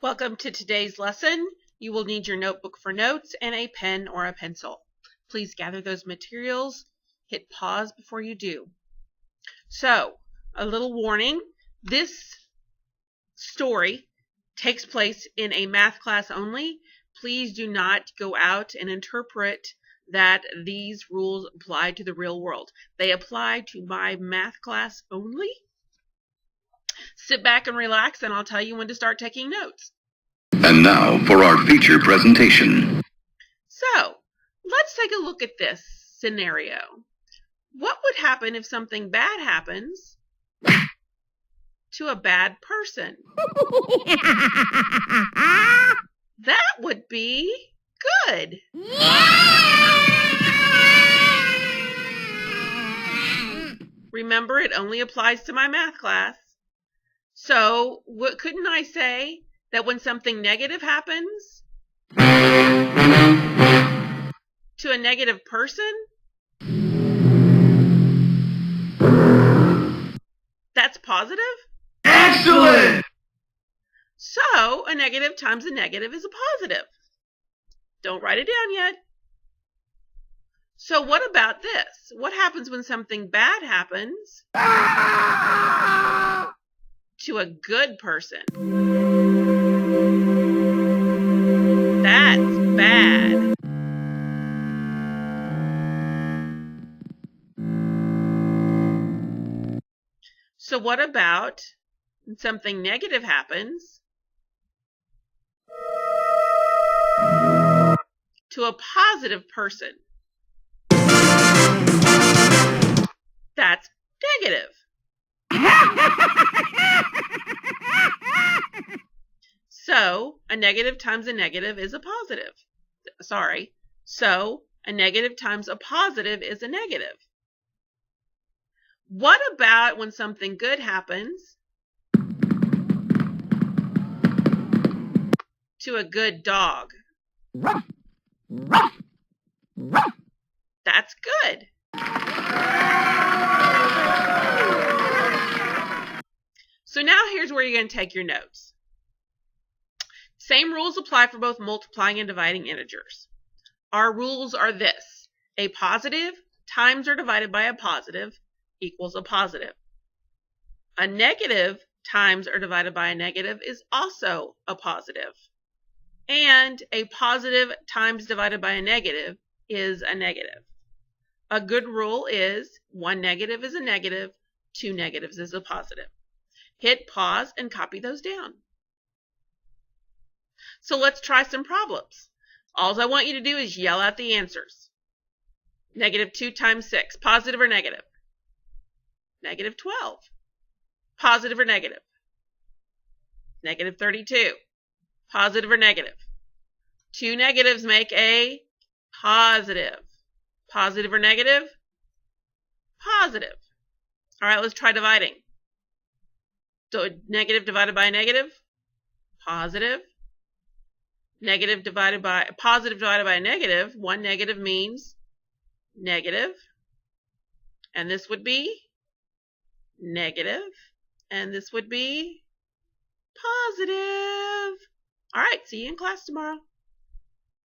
Welcome to today's lesson. You will need your notebook for notes and a pen or a pencil. Please gather those materials. Hit pause before you do. So, a little warning. This story takes place in a math class only. Please do not go out and interpret that these rules apply to the real world. They apply to my math class only. Sit back and relax, and I'll tell you when to start taking notes. And now for our feature presentation. So, let's take a look at this scenario. What would happen if something bad happens to a bad person? That would be good. Remember, it only applies to my math class. So, couldn't I say that when something negative happens to a negative person, that's positive? Excellent! So, a negative times a negative is a positive. Don't write it down yet. So what about this? What happens when something bad happens to a good person? That's bad. So what about when something negative happens to a positive person? That's negative. So, a negative times a negative is a positive. So, a negative times a positive is a negative. What about when something good happens to a good dog? That's good. So now here's where you're going to take your notes. Same rules apply for both multiplying and dividing integers. Our rules are this. A positive times or divided by a positive equals a positive. A negative times or divided by a negative is also a positive. And a positive times divided by a negative is a negative. A good rule is one negative is a negative, two negatives is a positive. Hit pause and copy those down. So let's try some problems. All I want you to do is yell out the answers. Negative 2 times 6, positive or negative? Negative 12. Positive or negative? Negative 32. Positive or negative? Two negatives make a positive. Positive or negative? Positive. All right, let's try dividing. So negative divided by a negative? Positive. Negative divided by positive divided by a negative. One negative means negative. And this would be negative. And this would be positive. All right, see you in class tomorrow.